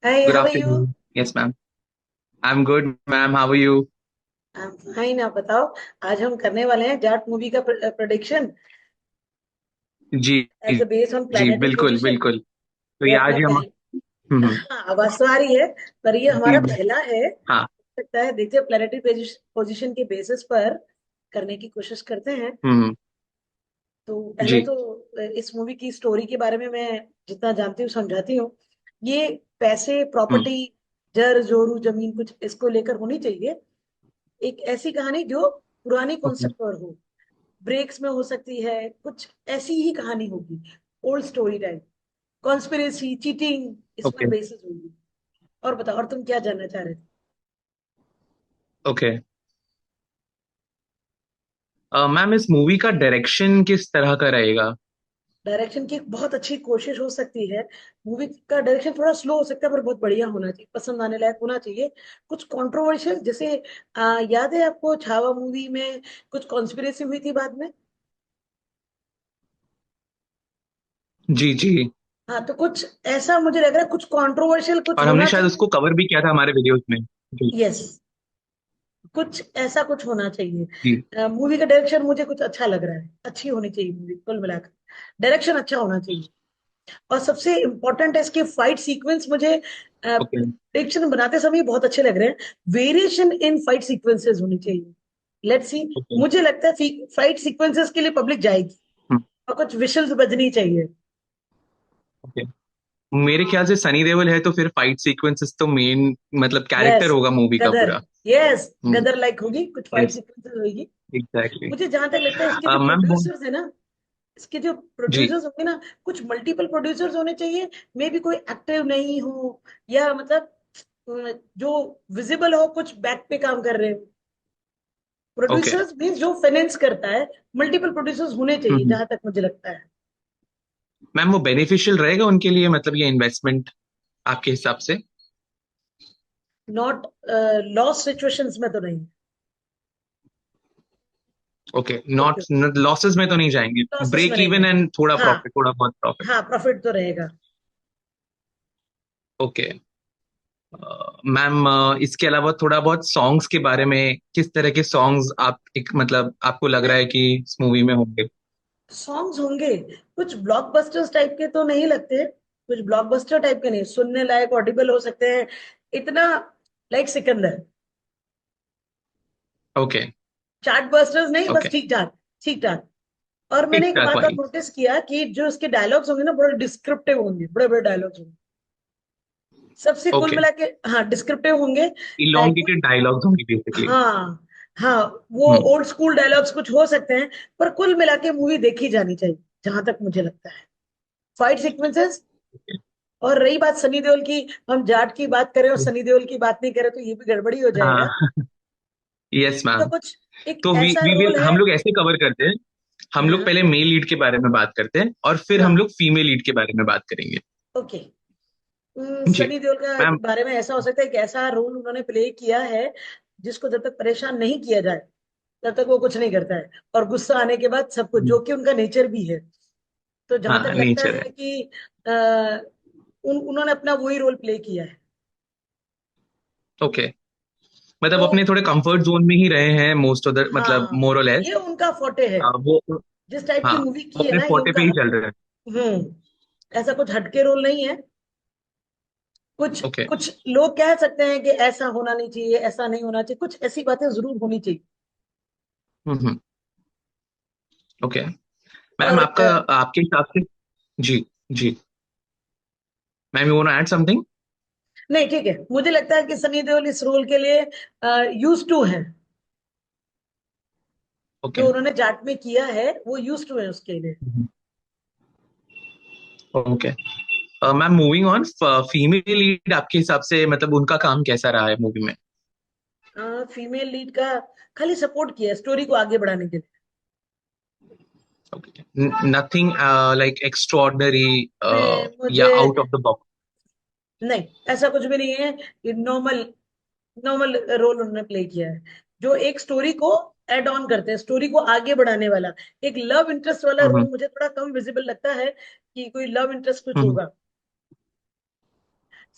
Hi, Good how are you? afternoon. Yes, ma'am. I'm good, ma'am. How are you? Fine. आप बताओ। आज हम करने वाले हैं जाट मूवी का प्रोडिक्शन जी एज अ बेस ऑन जी प्लानिटरी बिल्कुल पोजीशन। बिल्कुल। तो ये ये अपना आज हम पहला। हाँ, आवाज तो आ रही है, पर ये जी हमारा पहला है। हाँ। लगता है, देखते हैं प्लानिटरी पोजीशन के बेसिस पर करने की कोशिश करते हैं। हम्म। तो पहले जी। तो इस मूवी की स्टोरी के बारे में मैं जितना जानती हूँ समझाती हूँ। ये पैसे, हम्म। प्रॉपर्टी, जर जोरू जमीन, कुछ इसको लेकर होनी चाहिए। एक ऐसी कहानी जो पुरानी ओके कॉन्सेप्ट पर हो, ब्रेक्स में हो सकती है, कुछ ऐसी ही कहानी होगी। Old story type, conspiracy, cheating, इस पर ओके बेसिस होगी। और बताओ, और तुम क्या जानना चाह रहे थे? ओके। मैम, इस मूवी का डायरेक्शन किस तरह का रहेगा? डायरेक्शन की एक बहुत अच्छी कोशिश हो सकती है। मूवी का डायरेक्शन थोड़ा स्लो हो सकता है, पर बहुत बढ़िया होना चाहिए, पसंद आने लायक होना चाहिए। कुछ कंट्रोवर्शियल, जैसे याद है आपको छावा मूवी में कुछ कॉन्स्पिरेसी हुई थी बाद में। जी जी। हाँ, तो कुछ ऐसा मुझे लग रहा है, कुछ कंट्रोवर्शियल कुछ और हमने होना शायद चाहिए। उसको कवर भी किया था हमारे वीडियोस में। जी यस, कुछ ऐसा कुछ होना जी। चाहिए। मूवी का डायरेक्शन मुझे कुछ अच्छा लग रहा है, अच्छी होनी चाहिए मूवी कुल मिलाकर। डायरेक्शन अच्छा होना चाहिए। और सबसे इम्पोर्टेंट है इसके फाइट सीक्वेंस। मुझे ओके प्रेडिक्शन बनाते समय बहुत अच्छे लग रहे हैं। वेरिएशन इन फाइट सीक्वेंसेस होनी चाहिए। Let's see. ओके मुझे लगता है फाइट सीक्वेंसेस के लिए पब्लिक जाएगी, और कुछ विशल्स बजनी चाहिए। ओके। मेरे ख्याल से सनी देओल है तो फिर फाइट सीक्वेंसेस तो मेन मतलब कैरेक्टर यस, होगा मूवी का गदर। पूरा। यस, हम्म। गदर लाइक होगी, कुछ फाइट यस, सीक्वेंसेस होगी। एग्जैक्टली। मुझे जहां तक लगता है, इसके जो मैम प्रोड्यूसर्स है ना, इसके जो जी। प्रोड्यूसर्स होंगे ना, कुछ मल्टीपल प्रोड्यूसर्स होने चाहिए। मे बी कोई एक्टिव नहीं हो, या मतलब जो विजिबल हो, कुछ बैक पे काम कर रहे हो। ओके। प्रोड्यूसर्स मीन्स जो फाइनेंस करता है। मल्टीपल प्रोड्यूसर्स होने चाहिए, जहां तक मुझे लगता है। मैम, वो बेनिफिशियल रहेगा उनके लिए, मतलब ये इन्वेस्टमेंट आपके हिसाब से? नॉट लॉस सिचुएशंस में तो नहीं। ओके, नॉट ओके, लॉसेस में तो नहीं जाएंगे। लॉसेस में ब्रेक नहीं इवन जाएंगे। एंड थोड़ा हाँ, प्रॉफिट, थोड़ा बहुत प्रॉफिट। हाँ, प्रॉफिट तो रहेगा। ओके। मैम, इसके अलावा थोड़ा बहुत सॉन्ग्स के बारे में, किस तरह के सॉन्ग्स आप एक मतलब आपको लग रहा है कि इस मूवी में होंगे? सॉन्ग्स होंगे, कुछ ब्लॉकबस्टर्स टाइप के तो नहीं लगते। कुछ ब्लॉकबस्टर टाइप के नहीं, सुनने लायक, ऑडिबल हो सकते हैं। इतना like Sikandar. Okay chart busters नहीं, बस ओके। ठीक ठाक, ठीक ठाक। और मैंने ठीक एक ठाक बात और वाली। नोटिस किया कि जो इसके डायलॉग्स होंगे ना, बड़े डिस्क्रिप्टिव होंगे, बड़े बड़े डायलॉग्स होंगे सबसे कुल ओके। मिला के। हाँ, डिस्क्रिप्टिव होंगे। कुछ, इलोंगेटेड डायलॉग्स होंगे बेसिकली। हाँ, हाँ, वो हम्म। ओल्ड स्कूल डायलॉग्स कुछ हो सकते हैं। पर कुल मिला के मूवी देखी जानी चाहिए, जहां तक मुझे लगता है। Fight sequences. और रही बात सनी देओल की, हम जाट की बात करें और सनी देओल की बात नहीं करें, तो ये भी गड़बड़ी हो जाएगा। हाँ। यस तो मैम। कुछ एक तो वी ऐसा वी विल रोल है। हम लोग ऐसे कवर करते हैं। हम लोग हाँ, पहले मेल लीड के बारे में बात करते हैं और फिर हम हाँ, लोग फीमेल लीड के बारे में बात करेंगे। ओके। जी सनी देओल का मैम। बारे में ऐसा हो सकता है कि ऐसा रोल उन्होंने प्ले किया है जिसको जब तक परेशान नहीं किया जाए, तब तक वो कुछ नहीं करता है। और गुस्सा आने के बाद सब कुछ, जो कि उनका नेचर भी है। तो जहां हाँ, तक लगता नेचर है। है कि उन्होंने अपना वही रोल प्ले किया है। ओके। मतलब तो अपने थोड़े कंफर्ट जोन में ही रहे हैं मोस्ट ऑफ द, मतलब हाँ, मोर और लेस। ये उनका फोटे है। वो जिस टाइप की हाँ, मूवी वो की है अपने ना, ये फोटे उनका। पे ही चल रहे हैं। ऐसा कुछ हटके रोल नहीं है। कुछ ओके। कुछ लोग कह सकते हैं कि ऐसा होना नहीं चाहिए, ऐसा नहीं होना चाहिए, कुछ ऐसी बातें जरूर होनी चाहिए। हम्म। ओके। मैम, और आपका आपके हिसाब से? जी जी। Ma'am, you want to add something? नहीं, ठीक है, मुझे लगता है कि सनी देओल इस रोल के लिए यूज टू है। ओके जो उन्होंने जाट में किया है, वो यूज टू है उसके लिए। Okay. Ma'am, moving on, female lead आपके हिसाब से मतलब उनका काम कैसा रहा है मूवी में? फीमेल लीड का खाली सपोर्ट किया स्टोरी को आगे बढ़ाने के लिए। ओके। नथिंग लाइक एक्स्ट्रॉर्डनरी मैं या मुझे आउट ऑफ द बॉक्स? नहीं, ऐसा कुछ भी नहीं है। ये नॉर्मल, नॉर्मल रोल उन्होंने प्ले किया है, जो एक स्टोरी को एड ऑन करते हैं, स्टोरी को आगे बढ़ाने वाला। एक लव इंटरेस्ट वाला रोल हम्म मुझे थोड़ा कम विजिबल लगता है, कि कोई लव इंटरेस्ट कुछ हम्म। होगा।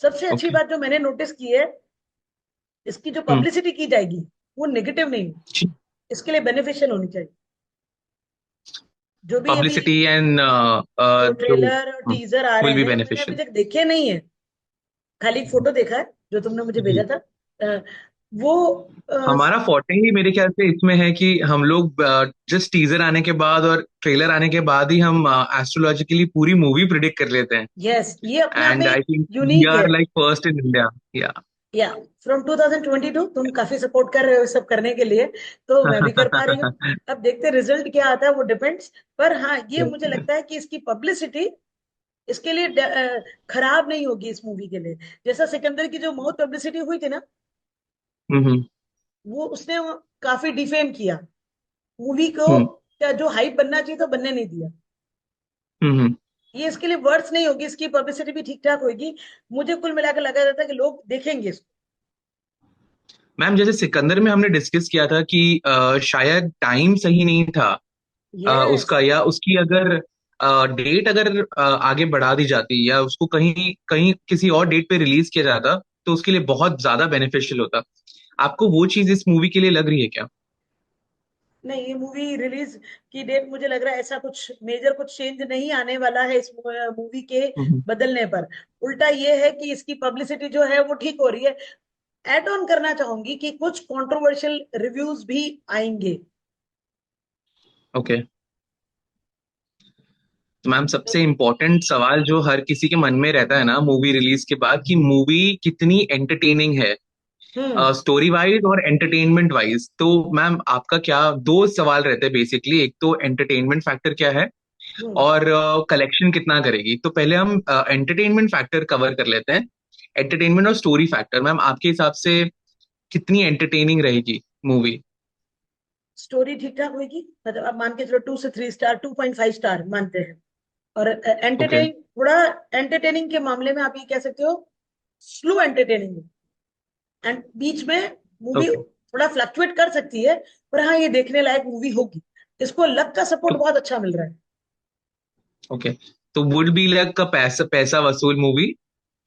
सबसे अच्छी ओके। बात जो मैंने नोटिस की है, इसकी जो हम्म। पब्लिसिटी की जाएगी वो नेगेटिव नहीं, इसके लिए बेनिफिशियल होनी चाहिए। जो भी अभी पब्लिसिटी एंड जो जो ट्रेलर और टीजर आ विल रहे बी हैं, मैंने अभी बेनिफिशियल। तक देखे नहीं है, खाली एक फोटो देखा है जो तुमने मुझे भेजा था। अ, वो हमारा फोर्टे ही मेरे ख्याल से इसमें है कि हम लोग जस्ट टीजर आने के बाद और ट्रेलर आने के बाद ही हम एस्ट्रोलॉजिकली पूरी मूवी प्रिडिक्ट कर लेते हैं। यस, ये अपने आप में and I think we unique है। Are like first in India. या या फ्रॉम 2022 तुम काफी सपोर्ट कर रहे हो इस सब करने के लिए, तो मैं भी कर पा रही हूँ। अब देखते रिजल्ट क्या आता है, वो डिपेंड्स। पर हाँ, ये मुझे लगता है कि इसकी पब्लिसिटी इसके लिए खराब नहीं होगी इस मूवी के लिए। जैसा सिकंदर की जो मौत पब्लिसिटी हुई थी ना, हम्म। वो उसने काफी डिफेम किया मूवी को, हम्म। क्या जो हाइप बनना चाहिए तो बनने नहीं दिया। हम्म। ये इसके लिए वर्ड्स नहीं होगी, इसकी पब्लिसिटी भी ठीक ठाक होगी। मुझे कुल मिलाकर लगा रहता है कि लोग देखेंगे इसको। मैम जैसे सिकंदर में हमने डिस्कस किया था कि शायद टाइम सही नहीं था यस। उसका, या उसकी अगर डेट अगर आगे बढ़ा दी जाती या उसको कहीं कहीं किसी और डेट पे रिलीज किया जाता तो उसके लिए बहुत ज्यादा बेनिफिशियल होता। आपको वो चीज इस मूवी के लिए लग रही है क्या? नहीं, ये मूवी रिलीज की डेट मुझे लग रहा है ऐसा कुछ मेजर कुछ चेंज नहीं आने वाला है इस मूवी के हम्म। बदलने पर। उल्टा ये है कि इसकी पब्लिसिटी जो है वो ठीक हो रही है। एड ऑन करना चाहूंगी कि कुछ कंट्रोवर्शियल रिव्यूज भी आएंगे। ओके। तो मैम सबसे इम्पोर्टेंट सवाल जो हर किसी के मन में रहता है ना मूवी रिलीज के बाद, कि मूवी कितनी एंटरटेनिंग है हम्म। स्टोरी वाइज और एंटरटेनमेंट वाइज। तो मैम आपका क्या, दो सवाल रहते हैं बेसिकली, एक तो एंटरटेनमेंट फैक्टर क्या है हम्म। और कलेक्शन कितना करेगी। तो पहले हम एंटरटेनमेंट फैक्टर कवर कर लेते हैं। एंटरटेनमेंट और स्टोरी फैक्टर, मैम आपके हिसाब से कितनी एंटरटेनिंग रहेगी मूवी? स्टोरी ठीक ठाक होगी, मतलब आप मान के चलो 2 से 3 स्टार, 2.5 स्टार मानते हैं। और ओके। एंटरटेनिंग, थोड़ा एंटरटेनिंग के मामले में आप ये कह सकते हो स्लो एंटरटेनिंग, एंड बीच में मूवी ओके। थोड़ा फ्लक्चुएट कर सकती है, पर हाँ ये देखने लायक मूवी होगी। इसको लक का सपोर्ट तो बहुत अच्छा मिल रहा है। ओके, तो वुड बी लाइक का पैसा पैसा वसूल मूवी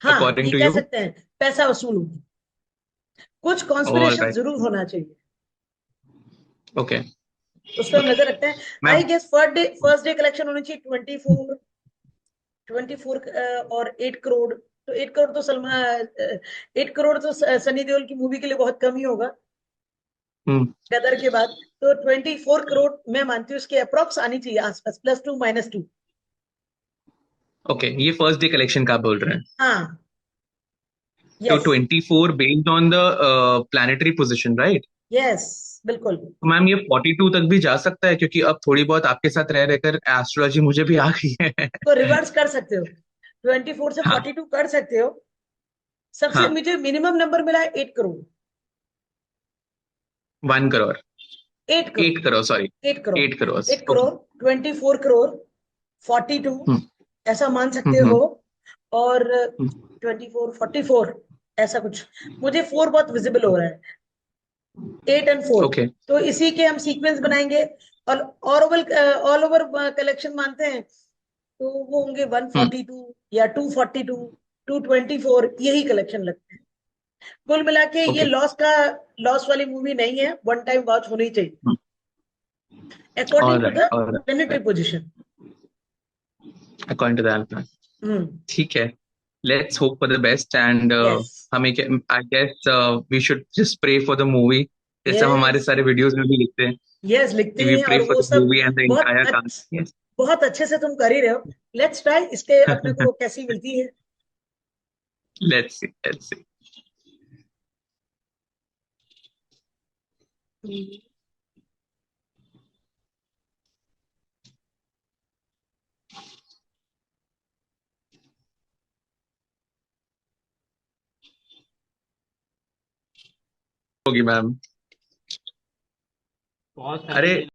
हाँ, अकॉर्डिंग ये टू कह यू? सकते हैं पैसा वसूल होगी। कुछ ऑल कॉन्स्पिरेशन राइट। जरूर होना चाहिए, ओके। उस पर हम नजर रखते हैं। I ma'am. Guess first day collection होनी चाहिए 24 और 8 करोड़। तो 8 करोड़ तो सलमान, 8 करोड़ तो सनी देओल की मूवी के लिए बहुत कम ही होगा, हम्म। गदर के बाद। तो 24 करोड़ मैं मानती हूँ इसके अप्रोक्स आनी चाहिए, आसपास, +2 -2। ओके, ये फर्स्ट डे कलेक्शन का आप बोल रहे हैं? हाँ। तो yes. 24 based on the planetary position, right? Yes, बिल्कुल। तो मैम ये 42 तक भी जा सकता है, क्योंकि अब थोड़ी बहुत आपके साथ रह रहकर एस्ट्रोलॉजी मुझे भी आ गई है। तो रिवर्स कर सकते हो, 24 से 42 कर सकते हो। सबसे हाँ। मुझे मिनिमम नंबर मिला है 8 करोड़। 1 करोड़। 8 करोड़। 8 करोड़, सॉरी। 8 करोड़। 8 करोड़। 8 करोड़, ओके। 24 करोड़, 42, हम्म। ऐसा मान सकते हम्म। हो। और हम्म। 24, 44, ऐसा कुछ। मुझे 4 बहुत विजिबल हो रहा है, 8 और 4। ओके। तो इसी के हम सीक्वेंस बनाएंगे, और ऑल ओवर कलेक्शन मानते हैं, तो वो होंगे 142 या 242, 224, यही कलेक्शन लगते हैं। कुल मिला के ये ओके। लॉस वाली मूवी नहीं है, वन टाइम वॉच होनी चाहिए according all to right, the all planetary right. Position. According to that. Hmm. ठीक है। Let's hope for the best and yes. हमें I guess we should just pray for the movie, जैसे हम हमारे yes. सारे videos में भी लिखते हैं यस, लिखते कि वी ही हैं, प्रे और फॉर वो the sub movie and the बहुत एंटायर कास्ट। यस। बहुत अच्छे से तुम कर ही रहे हो। लेट्स ट्राई, इसके अपने को कैसी मिलती है। Let's see, let's see. Hmm. होगी मैम। अरे